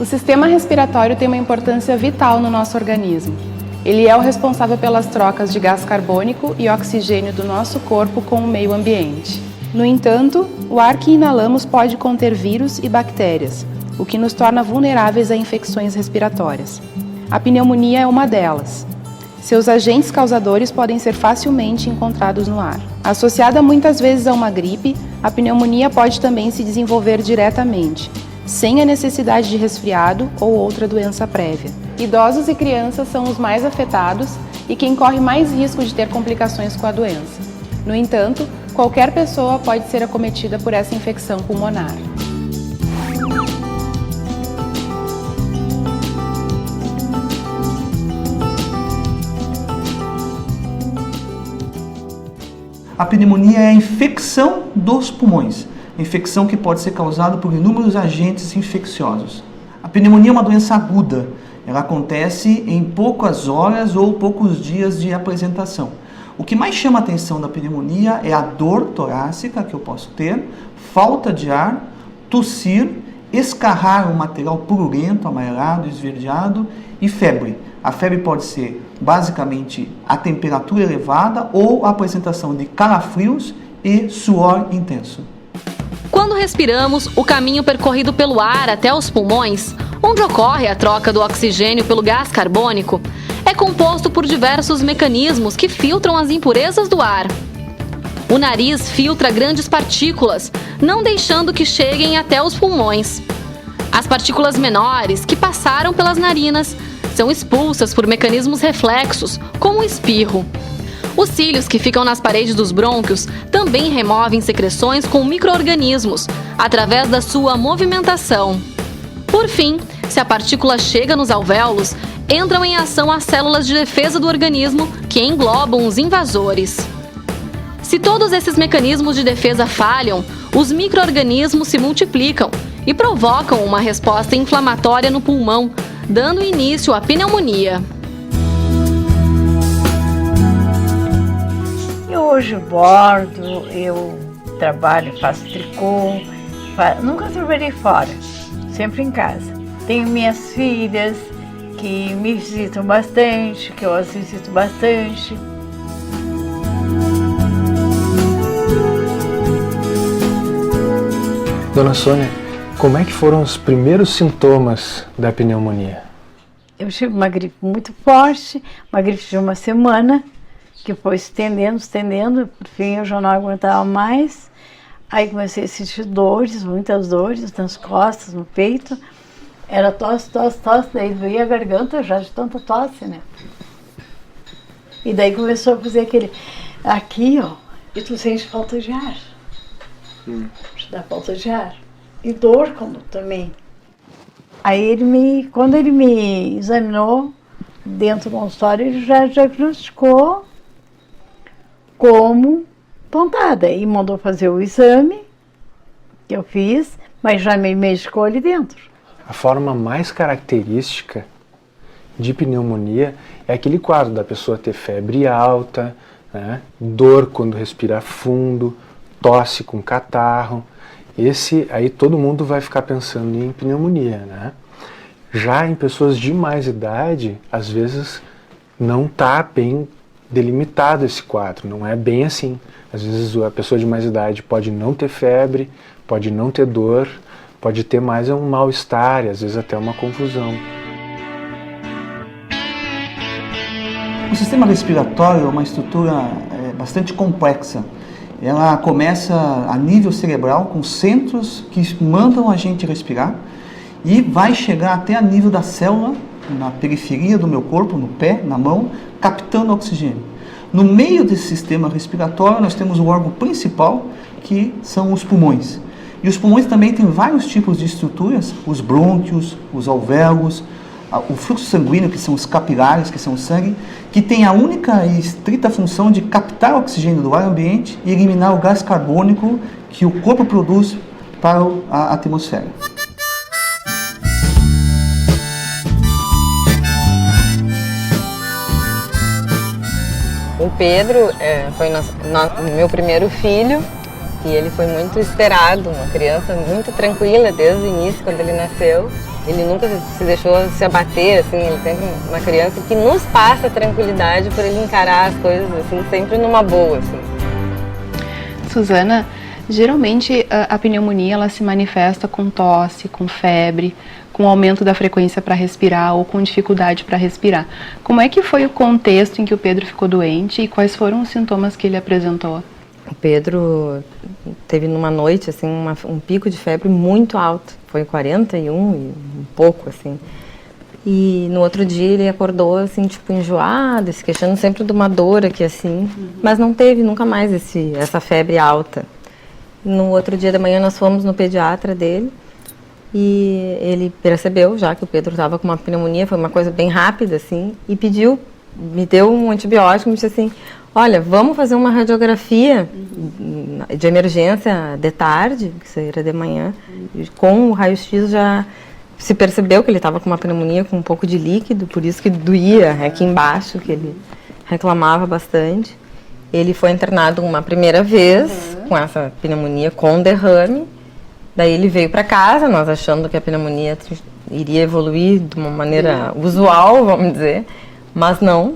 O sistema respiratório tem uma importância vital no nosso organismo. Ele é o responsável pelas trocas de gás carbônico e oxigênio do nosso corpo com o meio ambiente. No entanto, o ar que inalamos pode conter vírus e bactérias, o que nos torna vulneráveis a infecções respiratórias. A pneumonia é uma delas. Seus agentes causadores podem ser facilmente encontrados no ar. Associada muitas vezes a uma gripe, a pneumonia pode também se desenvolver diretamente, sem a necessidade de resfriado ou outra doença prévia. Idosos e crianças são os mais afetados e quem corre mais risco de ter complicações com a doença. No entanto, qualquer pessoa pode ser acometida por essa infecção pulmonar. A pneumonia é a infecção dos pulmões, infecção que pode ser causada por inúmeros agentes infecciosos. A pneumonia é uma doença aguda, ela acontece em poucas horas ou poucos dias de apresentação. O que mais chama a atenção da pneumonia é a dor torácica que eu posso ter, falta de ar, tossir, escarrar um material purulento, amarelado, esverdeado e febre. A febre pode ser basicamente a temperatura elevada ou a apresentação de calafrios e suor intenso. Quando respiramos, o caminho percorrido pelo ar até os pulmões, onde ocorre a troca do oxigênio pelo gás carbônico, é composto por diversos mecanismos que filtram as impurezas do ar. O nariz filtra grandes partículas, não deixando que cheguem até os pulmões. As partículas menores, que passaram pelas narinas, são expulsas por mecanismos reflexos, como o espirro. Os cílios que ficam nas paredes dos brônquios também removem secreções com micro-organismos, através da sua movimentação. Por fim, se a partícula chega nos alvéolos, entram em ação as células de defesa do organismo que englobam os invasores. Se todos esses mecanismos de defesa falham, os micro-organismos se multiplicam e provocam uma resposta inflamatória no pulmão, dando início à pneumonia. Eu hoje bordo, eu trabalho, faço tricô, nunca trabalhei fora, sempre em casa. Tenho minhas filhas que me visitam bastante, que eu as visito bastante. Dona Sônia, como é que foram os primeiros sintomas da pneumonia? Eu tive uma gripe muito forte, uma gripe de uma semana, que foi se estendendo, por fim eu já não aguentava mais. Aí comecei a sentir dores, muitas dores nas costas, no peito. Era tosse, daí doía a garganta já de tanta tosse, né? E daí começou a fazer aquele, aqui ó, e tu sente falta de ar. Te dá falta de ar. E dor também. Aí quando ele me examinou dentro do consultório, ele já diagnosticou como pontada e mandou fazer o exame que eu fiz, mas já me medicou ali dentro. A forma mais característica de pneumonia é aquele quadro da pessoa ter febre alta, né, dor quando respira fundo, tosse com catarro. Esse aí todo mundo vai ficar pensando em pneumonia, né? Já em pessoas de mais idade, às vezes não está bem delimitado esse quadro, não é bem assim. Às vezes a pessoa de mais idade pode não ter febre, pode não ter dor, pode ter mais um mal-estar, às vezes até uma confusão. O sistema respiratório é uma estrutura bastante complexa. Ela começa a nível cerebral, com centros que mandam a gente respirar, e vai chegar até a nível da célula, na periferia do meu corpo, no pé, na mão, captando oxigênio. No meio desse sistema respiratório, nós temos o órgão principal, que são os pulmões. E os pulmões também têm vários tipos de estruturas, os brônquios, os alvéolos, o fluxo sanguíneo, que são os capilares, que são o sangue, que tem a única e estrita função de captar o oxigênio do ar ambiente e eliminar o gás carbônico que o corpo produz para a atmosfera. O Pedro foi o meu primeiro filho e ele foi muito esperado, uma criança muito tranquila desde o início, quando ele nasceu. Ele nunca se deixou se abater, assim, ele sempre uma criança que nos passa tranquilidade por ele encarar as coisas, assim, sempre numa boa, assim. Suzana, geralmente a pneumonia ela se manifesta com tosse, com febre, com aumento da frequência para respirar ou com dificuldade para respirar. Como é que foi o contexto em que o Pedro ficou doente e quais foram os sintomas que ele apresentou? O Pedro teve numa noite, assim, um pico de febre muito alto, foi 41 e um pouco, assim. E no outro dia ele acordou, assim, tipo, enjoado, se queixando sempre de uma dor aqui, assim, mas não teve nunca mais essa febre alta. No outro dia da manhã nós fomos no pediatra dele e ele percebeu já que o Pedro estava com uma pneumonia, foi uma coisa bem rápida, assim, e me deu um antibiótico, me disse assim, olha, vamos fazer uma radiografia de emergência de tarde, que seria de manhã, com o raio-x já se percebeu que ele estava com uma pneumonia com um pouco de líquido, por isso que doía aqui embaixo, que ele reclamava bastante. Ele foi internado uma primeira vez com essa pneumonia com derrame, daí ele veio para casa, nós achando que a pneumonia iria evoluir de uma maneira usual, vamos dizer, mas não.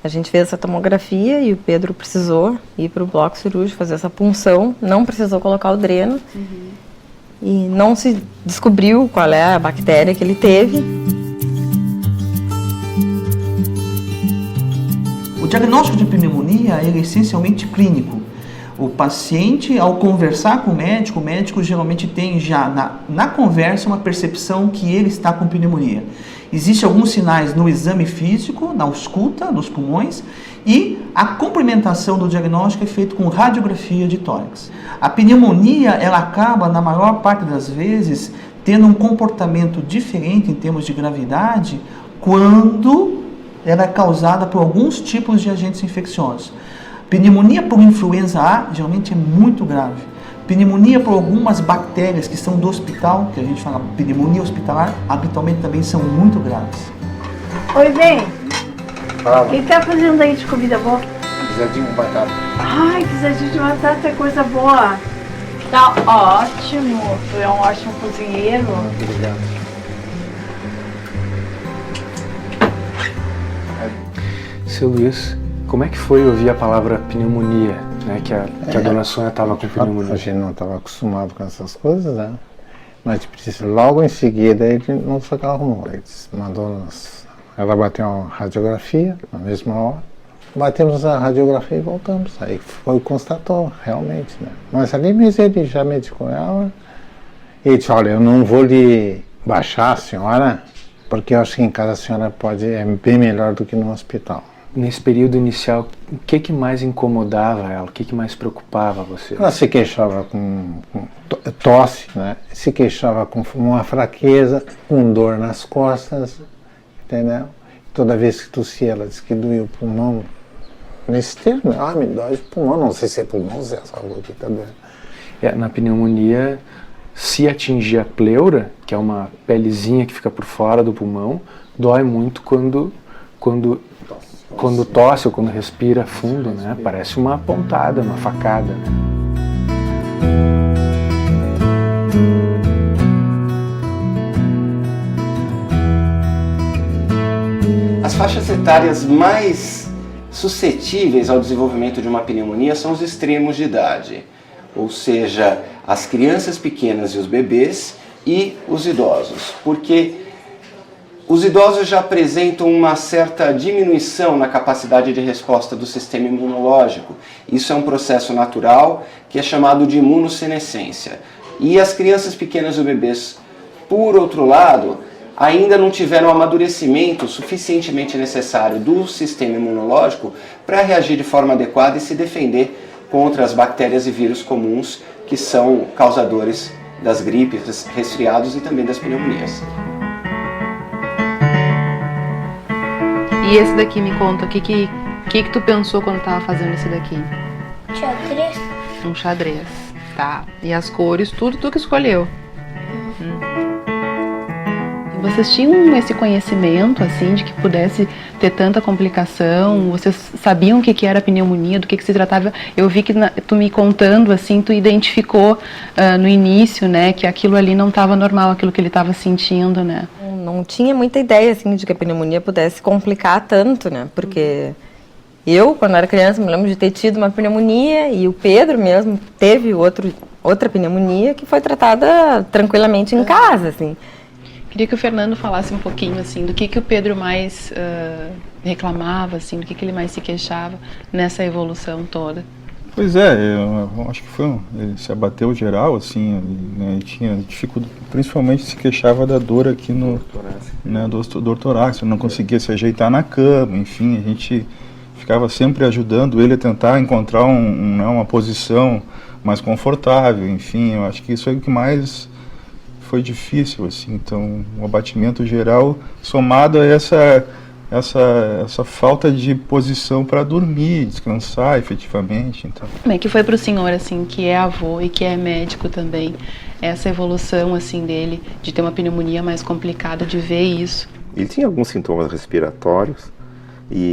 A gente fez essa tomografia e o Pedro precisou ir para o bloco cirúrgico fazer essa punção, não precisou colocar o dreno e não se descobriu qual é a bactéria que ele teve. O diagnóstico de pneumonia ele é essencialmente clínico. O paciente, ao conversar com o médico geralmente tem já na conversa uma percepção que ele está com pneumonia. Existem alguns sinais no exame físico, na ausculta dos pulmões, e a complementação do diagnóstico é feito com radiografia de tórax. A pneumonia, ela acaba, na maior parte das vezes, tendo um comportamento diferente em termos de gravidade quando ela é causada por alguns tipos de agentes infecciosos. Pneumonia por influenza A geralmente é muito grave. Pneumonia por algumas bactérias que são do hospital, que a gente fala pneumonia hospitalar, habitualmente também são muito graves. Oi, bem. O que tá fazendo aí de comida boa? Guisadinho de batata. Ai, guisadinho de batata é coisa boa. Tá ótimo. Tu é um ótimo cozinheiro. Obrigado. Seu Luiz, como é que foi ouvir a palavra pneumonia, né? Que a dona Sônia estava com pneumonia? A gente não estava acostumado com essas coisas, né? Mas logo em seguida ele nos acalmou. Ele mandou-nos. Ela bateu uma radiografia na mesma hora. Batemos a radiografia e voltamos. Aí constatou, realmente, né? Mas ali mesmo ele já medicou ela. Ele disse, olha, eu não vou lhe baixar a senhora, porque eu acho que em casa a senhora é bem melhor do que no hospital. Nesse período inicial, o que mais incomodava ela? O que mais preocupava você? Ela se queixava com tosse, né? Se queixava com uma fraqueza, com dor nas costas, entendeu? Toda vez que tossia, ela disse que doía o pulmão. Nesse termo, me dói o pulmão, não sei se é pulmão, se é essa rua aqui, tá doendo. Na pneumonia, se atingir a pleura, que é uma pelezinha que fica por fora do pulmão, dói muito quando tosse ou quando respira fundo, né? Parece uma pontada, uma facada, né? As faixas etárias mais suscetíveis ao desenvolvimento de uma pneumonia são os extremos de idade, ou seja, as crianças pequenas e os bebês e os idosos, porque os idosos já apresentam uma certa diminuição na capacidade de resposta do sistema imunológico. Isso é um processo natural que é chamado de imunossenescência. E as crianças pequenas e os bebês, por outro lado, ainda não tiveram o amadurecimento suficientemente necessário do sistema imunológico para reagir de forma adequada e se defender contra as bactérias e vírus comuns que são causadores das gripes, resfriados e também das pneumonias. E esse daqui, me conta, o que tu pensou quando tava fazendo esse daqui? Xadrez. Um xadrez, tá. E as cores, tudo tu que escolheu. Vocês tinham esse conhecimento, assim, de que pudesse ter tanta complicação? Vocês sabiam o que era pneumonia, do que se tratava? Eu vi que tu me contando, assim, tu identificou no início, né, que aquilo ali não estava normal, aquilo que ele estava sentindo, né? Não tinha muita ideia, assim, de que a pneumonia pudesse complicar tanto, né? Porque eu, quando era criança, me lembro de ter tido uma pneumonia e o Pedro mesmo teve outra pneumonia que foi tratada tranquilamente em casa, assim. Queria que o Fernando falasse um pouquinho, assim, do que o Pedro mais reclamava, assim, do que ele mais se queixava nessa evolução toda. Pois é, eu acho que ele se abateu geral, assim, né, ele tinha dificuldade, principalmente se queixava da dor aqui no dor torácica, não conseguia se ajeitar na cama, enfim, a gente ficava sempre ajudando ele a tentar encontrar uma posição mais confortável, enfim, eu acho que isso é o que mais foi difícil, assim, então o abatimento geral somado a essa falta de posição para dormir, descansar efetivamente. Então. Como é que foi para o senhor, assim, que é avô e que é médico também, essa evolução, assim, dele, de ter uma pneumonia mais complicada, de ver isso? Ele tinha alguns sintomas respiratórios,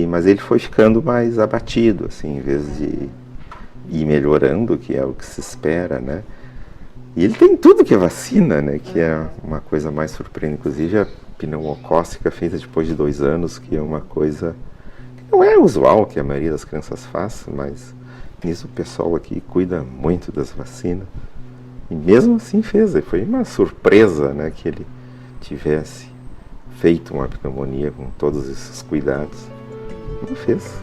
mas ele foi ficando mais abatido, assim, em vez de ir melhorando, que é o que se espera, né? E ele tem tudo que é vacina, né? Que é uma coisa mais surpreendente, inclusive a pneumocócica feita depois de 2 anos, que é uma coisa que não é usual que a maioria das crianças faça, mas nisso o pessoal aqui cuida muito das vacinas. E mesmo assim fez, foi uma surpresa, né, que ele tivesse feito uma pneumonia com todos esses cuidados. Ele fez.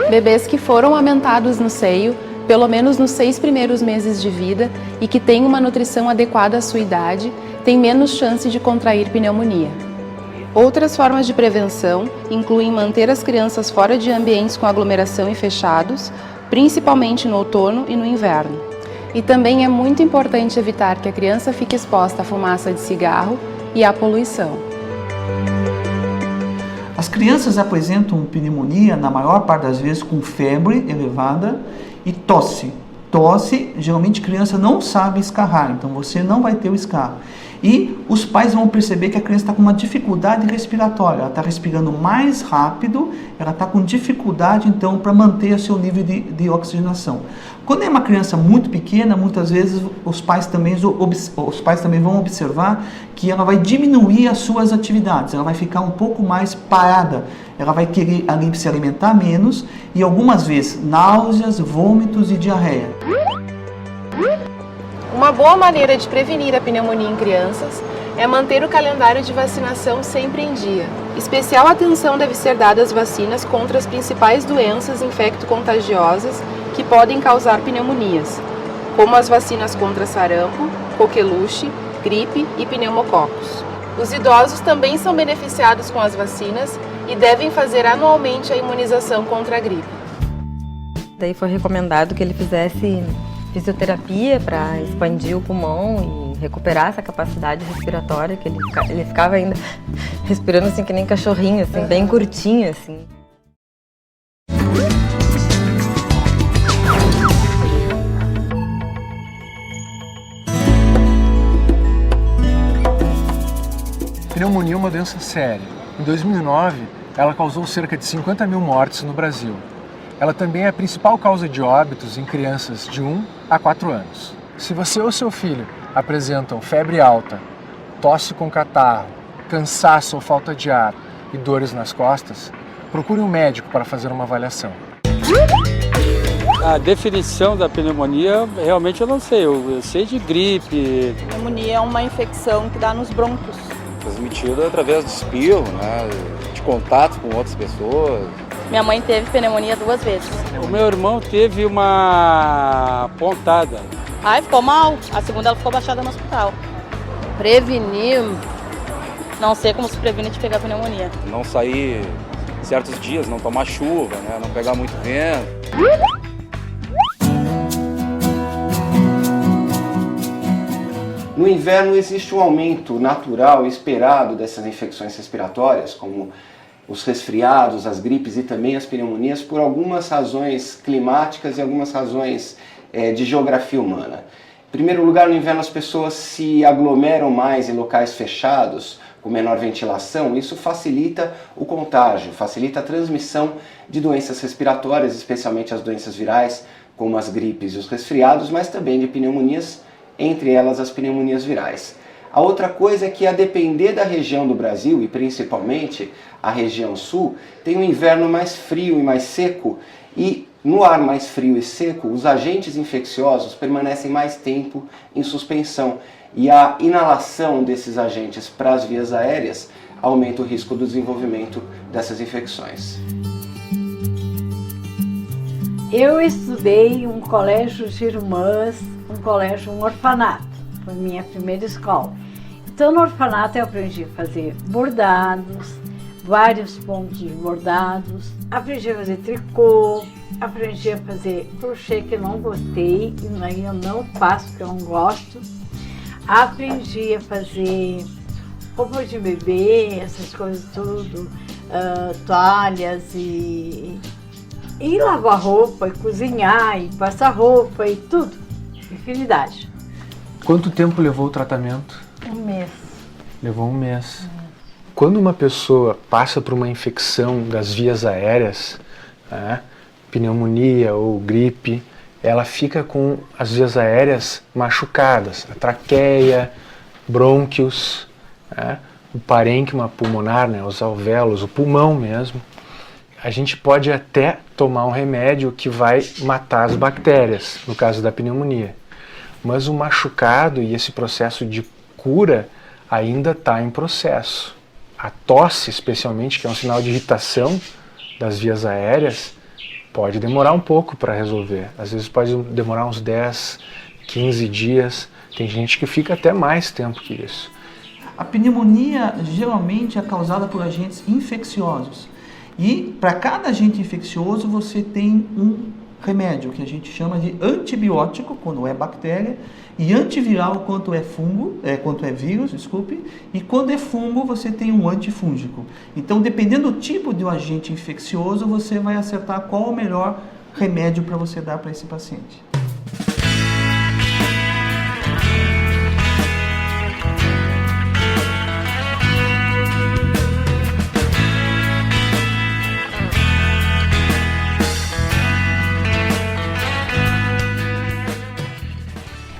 Bebês que foram amamentados no seio, pelo menos nos 6 primeiros meses de vida, e que têm uma nutrição adequada à sua idade, têm menos chance de contrair pneumonia. Outras formas de prevenção incluem manter as crianças fora de ambientes com aglomeração e fechados, principalmente no outono e no inverno. E também é muito importante evitar que a criança fique exposta à fumaça de cigarro e à poluição. As crianças apresentam pneumonia, na maior parte das vezes, com febre elevada e tosse. Tosse, geralmente a criança não sabe escarrar, então você não vai ter o escarro. E os pais vão perceber que a criança está com uma dificuldade respiratória, ela está respirando mais rápido, ela está com dificuldade então para manter o seu nível de oxigenação. Quando é uma criança muito pequena, muitas vezes os pais também vão observar que ela vai diminuir as suas atividades, ela vai ficar um pouco mais parada, ela vai querer ali se alimentar menos e algumas vezes náuseas, vômitos e diarreia. Uma boa maneira de prevenir a pneumonia em crianças é manter o calendário de vacinação sempre em dia. Especial atenção deve ser dada às vacinas contra as principais doenças infecto-contagiosas que podem causar pneumonias, como as vacinas contra sarampo, coqueluche, gripe e pneumococos. Os idosos também são beneficiados com as vacinas e devem fazer anualmente a imunização contra a gripe. Daí foi recomendado que ele fizesse fisioterapia para expandir o pulmão e recuperar essa capacidade respiratória, que ele ficava ainda respirando assim que nem cachorrinho, assim, bem curtinho, assim. Pneumonia é uma doença séria. Em 2009, ela causou cerca de 50 mil mortes no Brasil. Ela também é a principal causa de óbitos em crianças de 1 a 4 anos. Se você ou seu filho apresentam febre alta, tosse com catarro, cansaço ou falta de ar e dores nas costas, procure um médico para fazer uma avaliação. A definição da pneumonia, realmente eu não sei. Eu sei de gripe. Pneumonia é uma infecção que dá nos brônquios. Transmitida através do espirro, né, de contato com outras pessoas. Minha mãe teve pneumonia 2 vezes. O meu irmão teve uma pontada. Ai, ficou mal. A segunda ela ficou baixada no hospital. Prevenir, não sei como se previne de pegar pneumonia. Não sair certos dias, não tomar chuva, né, não pegar muito vento. No inverno existe um aumento natural esperado dessas infecções respiratórias, como os resfriados, as gripes e também as pneumonias, por algumas razões climáticas e algumas razões de geografia humana. Em primeiro lugar, no inverno as pessoas se aglomeram mais em locais fechados, com menor ventilação. Isso facilita o contágio, facilita a transmissão de doenças respiratórias, especialmente as doenças virais, como as gripes e os resfriados, mas também de pneumonias, entre elas as pneumonias virais. A outra coisa é que, a depender da região do Brasil, e principalmente a região sul, tem um inverno mais frio e mais seco, e no ar mais frio e seco, os agentes infecciosos permanecem mais tempo em suspensão, e a inalação desses agentes para as vias aéreas aumenta o risco do desenvolvimento dessas infecções. Eu estudei em um colégio de irmãs, um orfanato, foi minha primeira escola. Então no orfanato eu aprendi a fazer bordados, vários pontos de bordados, aprendi a fazer tricô, aprendi a fazer crochê, que eu não gostei, e aí eu não faço porque eu não gosto. Aprendi a fazer roupa de bebê, essas coisas tudo, toalhas e lavar roupa, e cozinhar, e passar roupa e tudo, infinidade. Quanto tempo levou o tratamento? Um mês. Levou um mês. Quando uma pessoa passa por uma infecção das vias aéreas, né, pneumonia ou gripe, ela fica com as vias aéreas machucadas, a traqueia, brônquios, né, o parênquima pulmonar, né, os alvéolos, o pulmão mesmo. A gente pode até tomar um remédio que vai matar as bactérias, no caso da pneumonia. Mas o machucado e esse processo de cura ainda está em processo. A tosse, especialmente, que é um sinal de irritação das vias aéreas, pode demorar um pouco para resolver. Às vezes pode demorar uns 10, 15 dias. Tem gente que fica até mais tempo que isso. A pneumonia geralmente é causada por agentes infecciosos. E para cada agente infeccioso você tem um remédio que a gente chama de antibiótico, quando é bactéria, e antiviral quando é vírus, desculpe, e quando é fungo você tem um antifúngico. Então, dependendo do tipo de um agente infeccioso, você vai acertar qual o melhor remédio para você dar para esse paciente.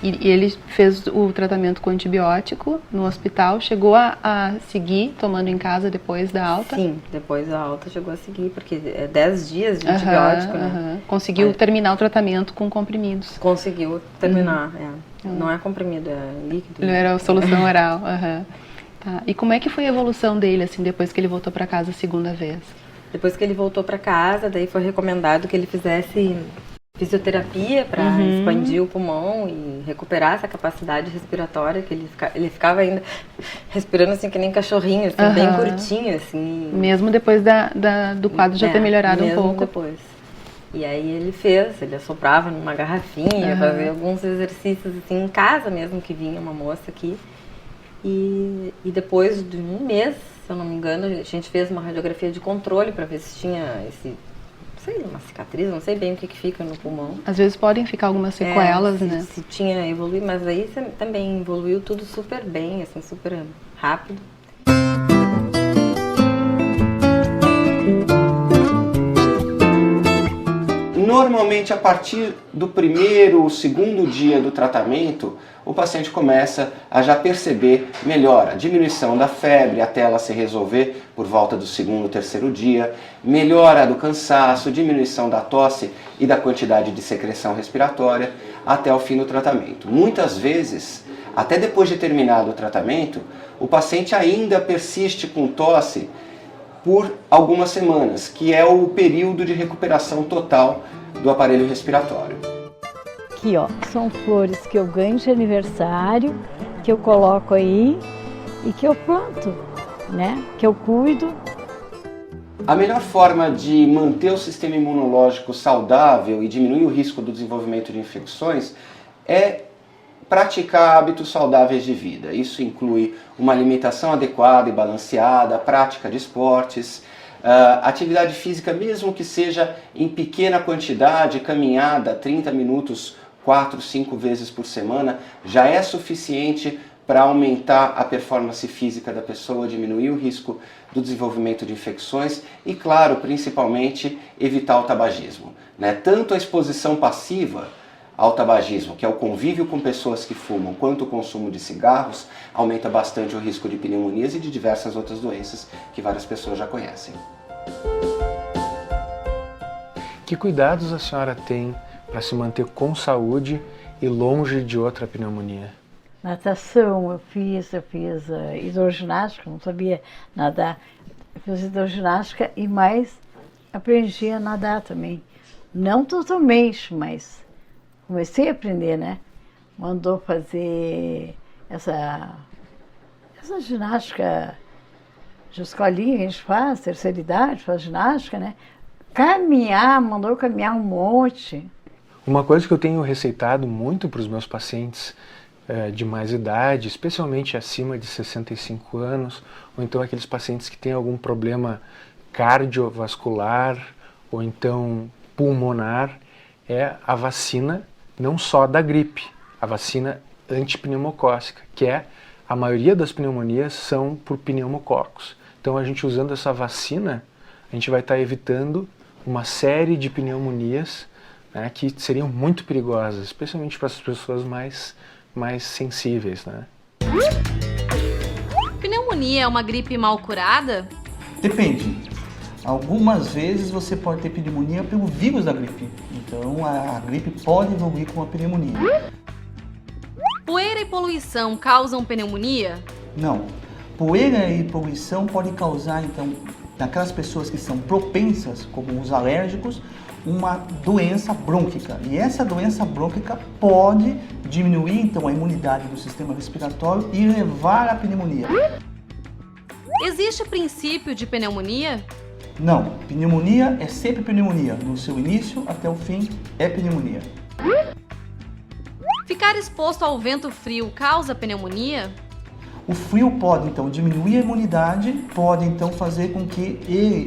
E ele fez o tratamento com antibiótico no hospital, chegou a seguir tomando em casa depois da alta? Sim, depois da alta chegou a seguir, porque é 10 dias de antibiótico, né? Conseguiu terminar o tratamento com comprimidos? Conseguiu terminar, Não é comprimido, é líquido. Ele era a solução oral. Tá. E como é que foi a evolução dele, assim, depois que ele voltou para casa a segunda vez? Depois que ele voltou para casa, daí foi recomendado que ele fizesse fisioterapia para expandir o pulmão e recuperar essa capacidade respiratória, que ele ficava ainda respirando assim que nem cachorrinho, assim, bem curtinho, assim. Mesmo depois do quadro já ter melhorado um pouco? Depois. E aí ele assoprava numa garrafinha, fazia alguns exercícios assim em casa mesmo, que vinha uma moça aqui. E depois de um mês, se eu não me engano, a gente fez uma radiografia de controle para ver se tinha uma cicatriz, não sei bem o que fica no pulmão. Às vezes podem ficar algumas sequelas, né? Se tinha evoluído, mas aí também evoluiu tudo super bem, assim, super rápido. Normalmente, a partir do primeiro ou segundo dia do tratamento, o paciente começa a já perceber melhora, diminuição da febre até ela se resolver por volta do segundo ou terceiro dia, melhora do cansaço, diminuição da tosse e da quantidade de secreção respiratória até o fim do tratamento. Muitas vezes, até depois de terminado o tratamento, o paciente ainda persiste com tosse por algumas semanas, que é o período de recuperação total do aparelho respiratório. Aqui, ó, são flores que eu ganho de aniversário, que eu coloco aí e que eu planto, né? Que eu cuido. A melhor forma de manter o sistema imunológico saudável e diminuir o risco do desenvolvimento de infecções é praticar hábitos saudáveis de vida. Isso inclui uma alimentação adequada e balanceada, a prática de esportes, atividade física, mesmo que seja em pequena quantidade, caminhada 30 minutos 4, 5 vezes por semana, já é suficiente para aumentar a performance física da pessoa, diminuir o risco do desenvolvimento de infecções e, claro, principalmente, evitar o tabagismo, né? Tanto a exposição passiva ao tabagismo, que é o convívio com pessoas que fumam, quanto o consumo de cigarros, aumenta bastante o risco de pneumonias e de diversas outras doenças que várias pessoas já conhecem. Que cuidados a senhora tem para se manter com saúde e longe de outra pneumonia? Natação, eu fiz hidroginástica, não sabia nadar. Eu fiz hidroginástica e mais aprendi a nadar também. Não totalmente, mas comecei a aprender, né? Mandou fazer essa ginástica de escolinha que a gente faz, terceira idade, faz ginástica, né? Mandou caminhar um monte. Uma coisa que eu tenho receitado muito para os meus pacientes de mais idade, especialmente acima de 65 anos, ou então aqueles pacientes que têm algum problema cardiovascular ou então pulmonar, é a vacina não só da gripe, a vacina antipneumocócica, que é a maioria das pneumonias são por pneumococos. Então a gente usando essa vacina, a gente vai estar evitando uma série de pneumonias, né, que seriam muito perigosas, especialmente para as pessoas mais sensíveis, né? Pneumonia é uma gripe mal curada? Depende. Algumas vezes você pode ter pneumonia pelo vírus da gripe. Então a gripe pode evoluir com uma pneumonia. Poeira e poluição causam pneumonia? Não. Poeira e poluição podem causar, então, naquelas pessoas que são propensas, como os alérgicos, uma doença brônquica. E essa doença brônquica pode diminuir, então, a imunidade do sistema respiratório e levar à pneumonia. Existe princípio de pneumonia? Não. Pneumonia é sempre pneumonia. No seu início até o fim é pneumonia. Ficar exposto ao vento frio causa pneumonia? O frio pode, então, diminuir a imunidade, pode, então, fazer com que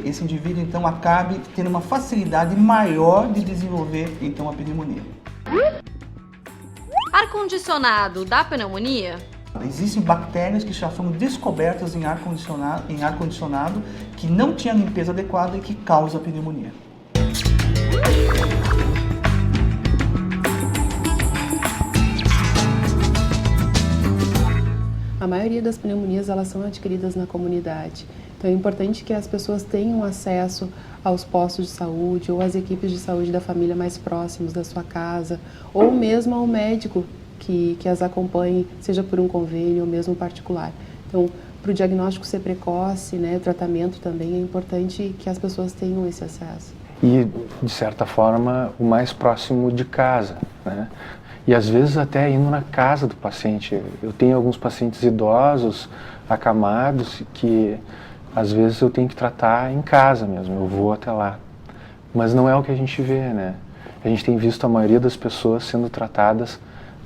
esse indivíduo, então, acabe tendo uma facilidade maior de desenvolver, então, a pneumonia. Ar-condicionado dá pneumonia? Existem bactérias que já foram descobertas em ar-condicionado que não tinha limpeza adequada e que causa pneumonia. A maioria das pneumonias elas são adquiridas na comunidade. Então é importante que as pessoas tenham acesso aos postos de saúde ou às equipes de saúde da família mais próximos da sua casa, ou mesmo ao médico que as acompanhe, seja por um convênio ou mesmo particular. Então, para o diagnóstico ser precoce, né, o tratamento também é importante que as pessoas tenham esse acesso. E, de certa forma, o mais próximo de casa, né? E às vezes até indo na casa do paciente. Eu tenho alguns pacientes idosos, acamados, que às vezes eu tenho que tratar em casa mesmo, eu vou até lá. Mas não é o que a gente vê, né? A gente tem visto a maioria das pessoas sendo tratadas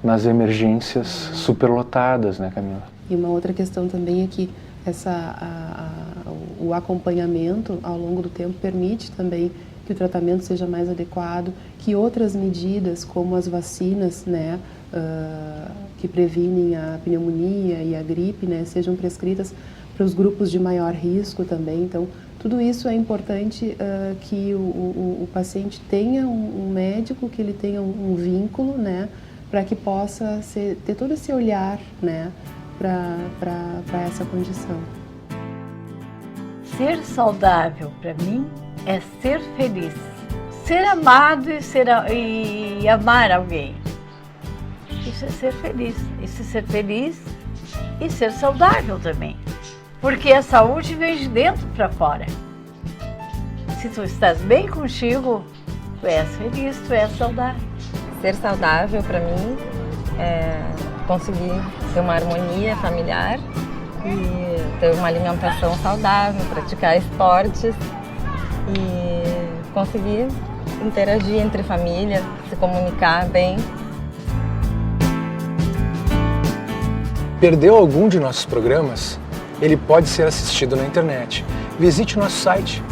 nas emergências superlotadas, né, Camila? E uma outra questão também é que o acompanhamento ao longo do tempo permite também que o tratamento seja mais adequado, que outras medidas, como as vacinas, né, que previnem a pneumonia e a gripe, né, sejam prescritas para os grupos de maior risco também. Então, tudo isso é importante que o paciente tenha um médico, que ele tenha um vínculo, né, para que possa ter todo esse olhar, né, para essa condição. Ser saudável, para mim, é ser feliz. Ser amado e amar alguém. Isso é ser feliz. Isso é ser feliz e ser saudável também. Porque a saúde vem de dentro para fora. Se tu estás bem contigo, tu és feliz, tu és saudável. Ser saudável para mim é conseguir ter uma harmonia familiar e ter uma alimentação saudável, praticar esportes e conseguir interagir entre família, se comunicar bem. Perdeu algum de nossos programas? Ele pode ser assistido na internet. Visite o nosso site